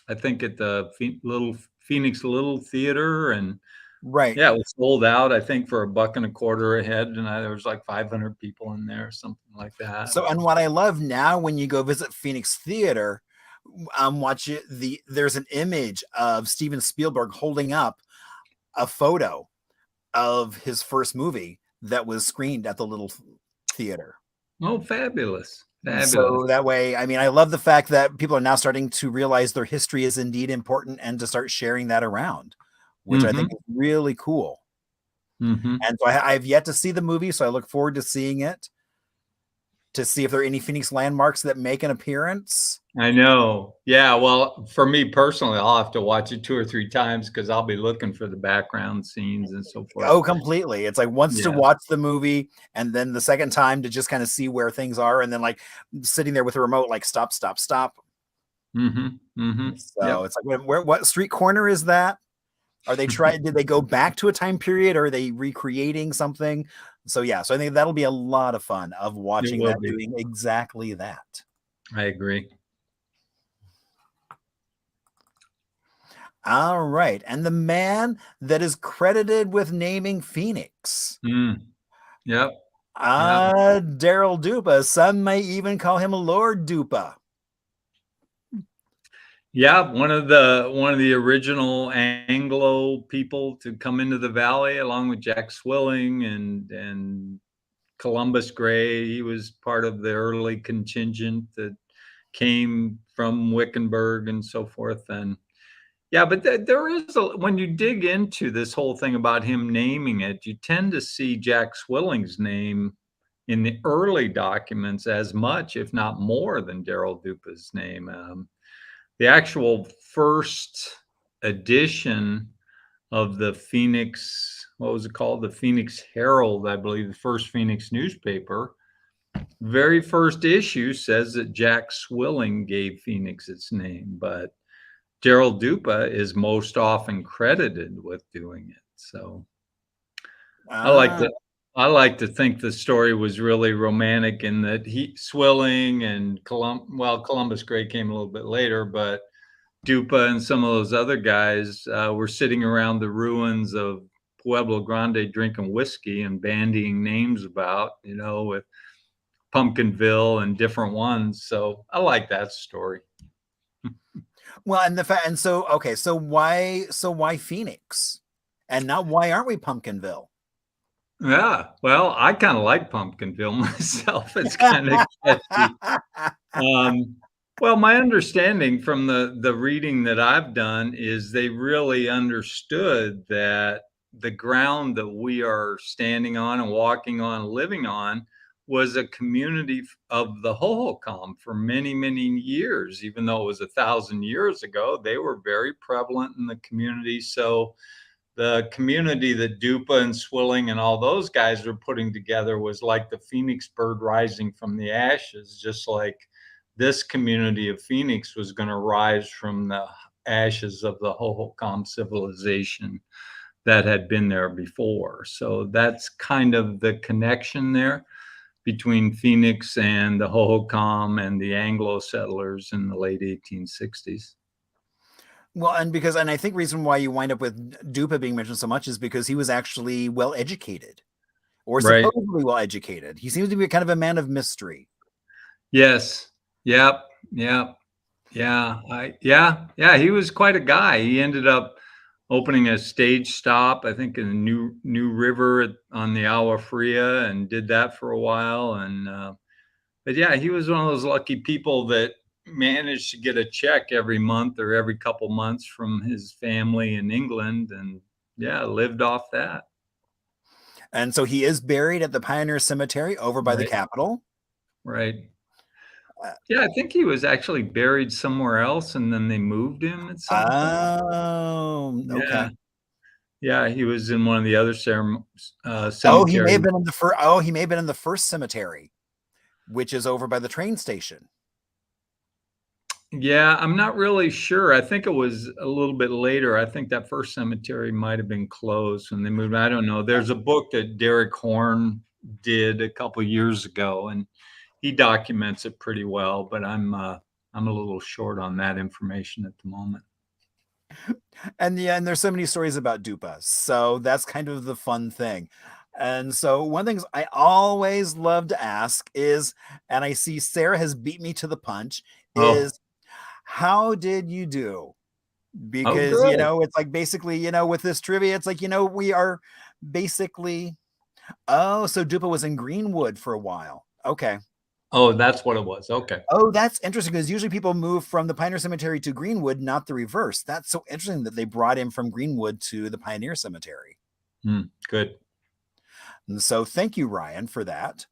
I think, at the Phoenix Little Theater. And Right. yeah, it was sold out, I think, for $1.25 a head. And there was like 500 people in there, something like that. So, and what I love now when you go visit Phoenix Theater, watch it. There's an image of Steven Spielberg holding up a photo of his first movie that was screened at the little theater. Oh, fabulous. Fabulous. So that way, I mean, I love the fact that people are now starting to realize their history is indeed important and to start sharing that around, which I think is really cool. Mm-hmm. And so I've yet to see the movie, so I look forward to seeing it, to see if there are any Phoenix landmarks that make an appearance. I know. Yeah. Well, for me personally, I'll have to watch it 2 or 3 times because I'll be looking for the background scenes and so forth. Oh, completely. It's like once to Yeah. watch the movie and then the second time to just kind of see where things are. And then like sitting there with a remote, like stop, stop, stop. Mm-hmm. Mm-hmm. So Yep. it's like, what street corner is that? Are they did they go back to a time period or are they recreating something? So yeah, so I think that'll be a lot of fun of watching will that, be. doing exactly that. I agree. All right. And the man that is credited with naming Phoenix. Mm. Yep. Daryl Dupa. Some may even call him Lord Dupa. Yeah, one of the original Anglo people to come into the valley, along with Jack Swilling and Columbus Gray. He was part of the early contingent that came from Wickenburg and so forth. And yeah, but there is when you dig into this whole thing about him naming it, you tend to see Jack Swilling's name in the early documents as much, if not more, than Daryl Dupa's name. The actual first edition of the Phoenix, what was it called? The Phoenix Herald, I believe, the first Phoenix newspaper. Very first issue says that Jack Swilling gave Phoenix its name, but Gerald Dupa is most often credited with doing it. So I like Ah, to I like to think the story was really romantic in that Swilling and Columbus Gray came a little bit later, but Dupa and some of those other guys were sitting around the ruins of Pueblo Grande drinking whiskey and bandying names about, with Pumpkinville and different ones. So I like that story. well, and the fact, and so okay, so why Phoenix, and now why aren't we Pumpkinville? Yeah, well, I kind of like Pumpkinville myself. It's kind of catchy. Um, well, my understanding from the reading that I've done is they really understood that the ground that we are standing on and walking on, living on, was a community of the Hohokam for many, many years. Even though it was 1,000 years ago, they were very prevalent in the community. So the community that Dupa and Swilling and all those guys were putting together was like the phoenix bird rising from the ashes, just like this community of Phoenix was going to rise from the ashes of the Hohokam civilization that had been there before. So that's kind of the connection there between Phoenix and the Hohokam and the Anglo settlers in the late 1860s. Well, and I think reason why you wind up with Dupa being mentioned so much is because he was actually well educated, or Right. supposedly well educated. He seems to be kind of a man of mystery. Yes. Yep. Yep. Yeah. He was quite a guy. He ended up opening a stage stop, I think, in the New River on the Agua Fria, and did that for a while. And but yeah, he was one of those lucky people that managed to get a check every month or every couple months from his family in England, and yeah, lived off that. And so he is buried at the Pioneer Cemetery over by the Right. Capitol. Right. Uh, Yeah, I think he was actually buried somewhere else, and then they moved him at some point. Oh, Yeah. okay. Yeah, he was in one of the other Oh, he may have cemeteries. been in the first. Oh, he may have been in the first cemetery, which is over by the train station. Yeah, I'm not really sure. I think it was a little bit later. I think that first cemetery might have been closed when they moved. I don't know. There's a book that Derek Horn did a couple years ago, and he documents it pretty well. But I'm a little short on that information at the moment. And yeah, and there's so many stories about Dupa, so that's kind of the fun thing. And so one of the things I always love to ask is, and I see Sarah has beat me to the punch, Oh, is how did you do? oh, Because good. it's like basically, with this trivia, it's like, we are basically, oh, so Dupa was in Greenwood for a while. Okay. Oh, that's what it was. Okay. Oh, that's interesting, because usually people move from the Pioneer Cemetery to Greenwood, not the reverse. That's so interesting that they brought him from Greenwood to the Pioneer Cemetery. Good. And so thank you, Ryan, for that.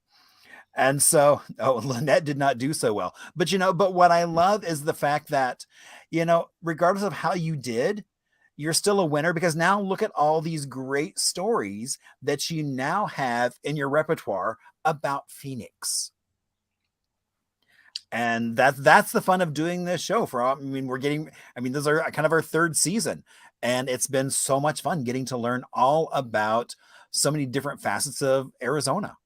And so, oh, Lynette did not do so well. But what I love is the fact that, regardless of how you did, you're still a winner, because now look at all these great stories that you now have in your repertoire about Phoenix. And that's the fun of doing this show. This is our kind of our third season, and it's been so much fun getting to learn all about so many different facets of Arizona.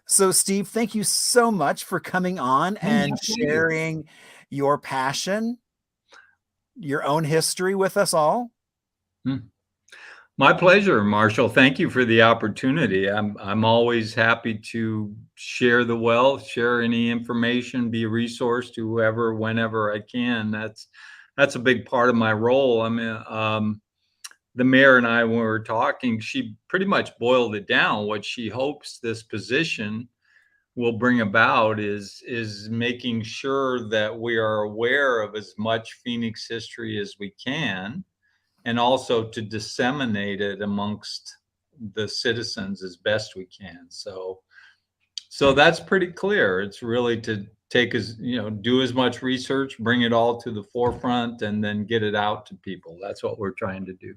So, Steve, thank you so much for coming on Oh, my and pleasure. sharing your passion, your own history with us all. Hmm. My pleasure, Marshall. Thank you for the opportunity. I'm always happy to share the wealth, share any information, be a resource to whoever, whenever I can. That's a big part of my role. I mean, the mayor and I, when we were talking, she pretty much boiled it down. What she hopes this position will bring about is making sure that we are aware of as much Phoenix history as we can, and also to disseminate it amongst the citizens as best we can. So that's pretty clear. It's really to do as much research, bring it all to the forefront, and then get it out to people. That's what we're trying to do.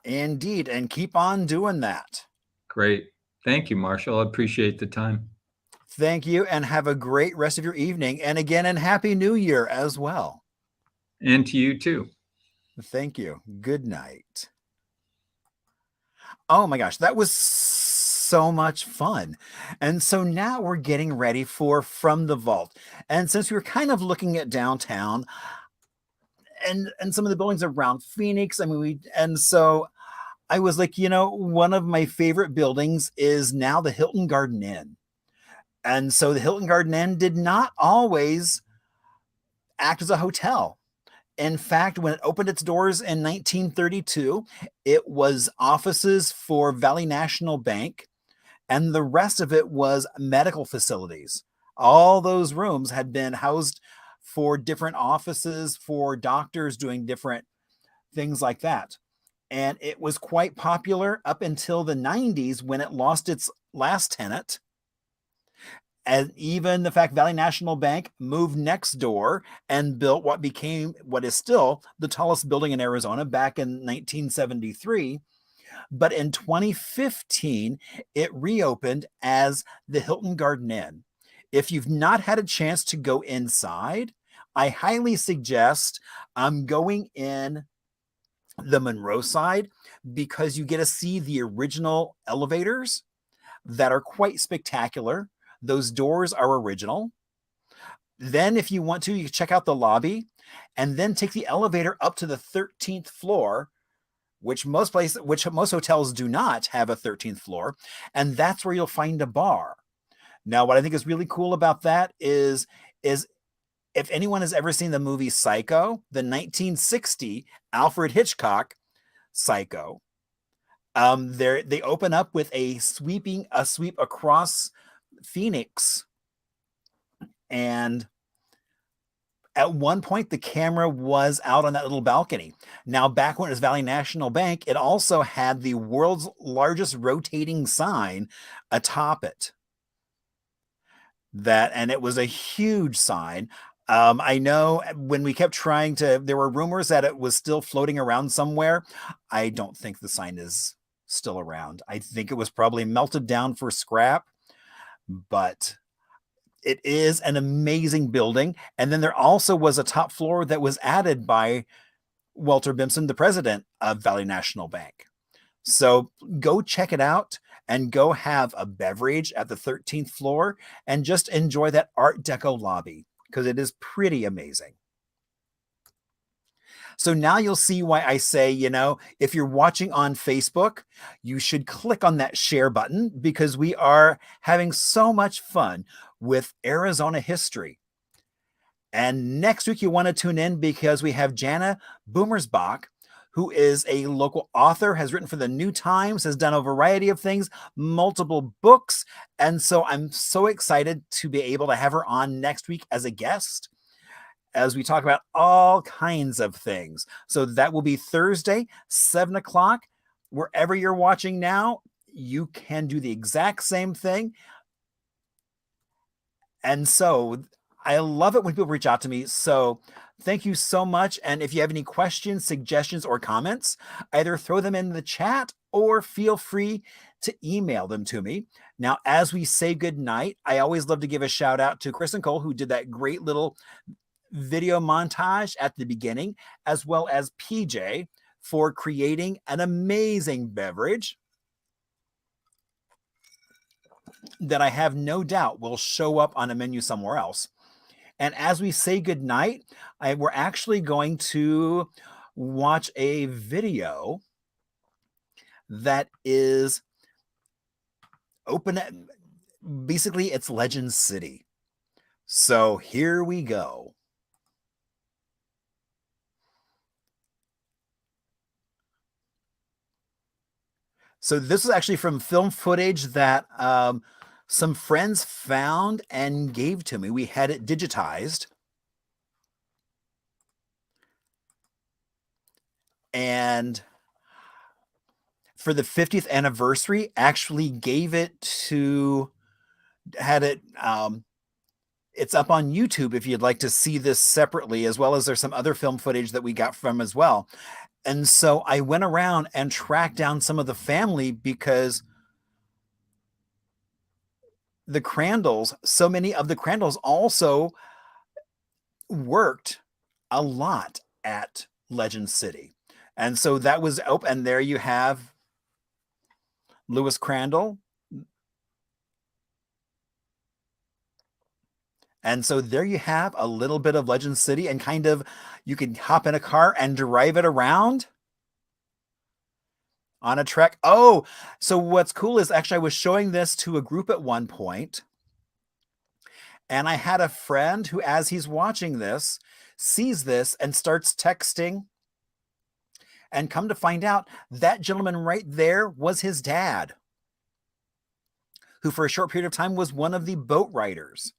Indeed, and keep on doing that. Great. Thank you, Marshall. I appreciate the time. Thank you, and have a great rest of your evening. And again, and Happy New Year as well. And to you too. Thank you. Good night. Oh my gosh, that was so much fun. And so now we're getting ready for From the Vault. And since we were kind of looking at downtown and some of the buildings around Phoenix, I mean, so I was like, one of my favorite buildings is now the Hilton Garden Inn. And so the Hilton Garden Inn did not always act as a hotel. In fact, when it opened its doors in 1932, it was offices for Valley National Bank, and the rest of it was medical facilities. All those rooms had been housed for different offices for doctors doing different things like that. And it was quite popular up until the 90s when it lost its last tenant. And even the fact Valley National Bank moved next door and built what is still the tallest building in Arizona back in 1973. But in 2015, it reopened as the Hilton Garden Inn. If you've not had a chance to go inside, I highly suggest going in the Monroe side because you get to see the original elevators that are quite spectacular. Those doors are original. Then if you want to, you can check out the lobby and then take the elevator up to the 13th floor, which most hotels do not have a 13th floor. And that's where you'll find a bar. Now, what I think is really cool about that is if anyone has ever seen the movie Psycho, the 1960 Alfred Hitchcock Psycho, they open up with a sweep across Phoenix, and at one point the camera was out on that little balcony. Now, back when it was Valley National Bank, it also had the world's largest rotating sign atop it. And it was a huge sign. I know when we kept there were rumors that it was still floating around somewhere. I don't think the sign is still around. I think it was probably melted down for scrap, but it is an amazing building. And then there also was a top floor that was added by Walter Bimson, the president of Valley National Bank. So go check it out and go have a beverage at the 13th floor and just enjoy that Art Deco lobby because it is pretty amazing. So now you'll see why I say, if you're watching on Facebook, you should click on that share button because we are having so much fun with Arizona history. And next week you want to tune in because we have Jana Boomersbach, who is a local author, has written for the New Times, has done a variety of things, multiple books. And so I'm so excited to be able to have her on next week as a guest as we talk about all kinds of things. So that will be Thursday, 7 o'clock. Wherever you're watching now, you can do the exact same thing. And so I love it when people reach out to me. So thank you so much. And if you have any questions, suggestions, or comments, either throw them in the chat or feel free to email them to me. Now, as we say goodnight, I always love to give a shout out to Chris and Cole, who did that great little video montage at the beginning, as well as PJ for creating an amazing beverage that I have no doubt will show up on a menu somewhere else. And as we say goodnight, we're actually going to watch a video that is basically it's Legend City. So here we go. So this is actually from film footage that some friends found and gave to me. We had it digitized. And for the 50th anniversary, actually gave it it's up on YouTube if you'd like to see this separately, as well as there's some other film footage that we got from as well. And so I went around and tracked down some of the family because the Crandalls, so many of the Crandalls also worked a lot at Legend City. And so that was, oh, and there you have Lewis Crandall. And so there you have a little bit of Legend City, and kind of, you can hop in a car and drive it around on a trek. Oh, so what's cool is actually I was showing this to a group at one point, and I had a friend who, as he's watching this, sees this and starts texting. And come to find out, that gentleman right there was his dad, who for a short period of time was one of the boat riders.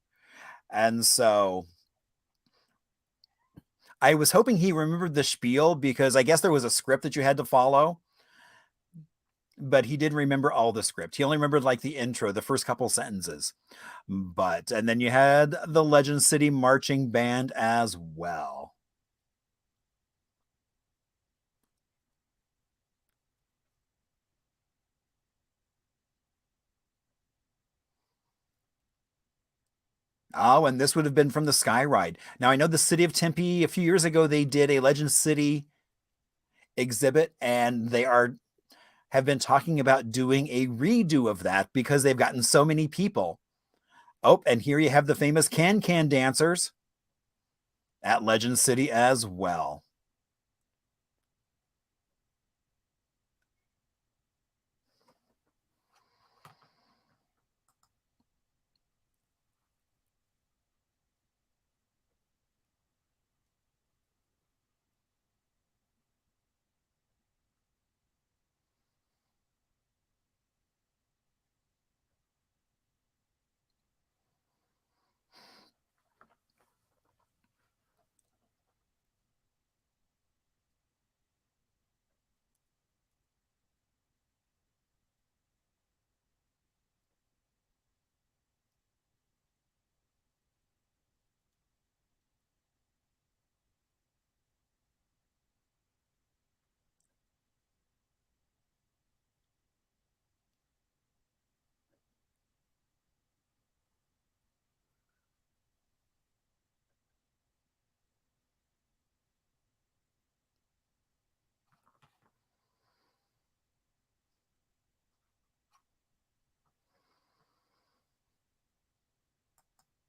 And so I was hoping he remembered the spiel, because I guess there was a script that you had to follow. But he didn't remember all the script. He only remembered like the intro, the first couple sentences. And then you had the Legend City marching band as well. Oh, and this would have been from the Sky Ride. Now, I know the city of Tempe, a few years ago, they did a Legend City exhibit, and they have been talking about doing a redo of that because they've gotten so many people. Oh, and here you have the famous Can dancers at Legend City as well.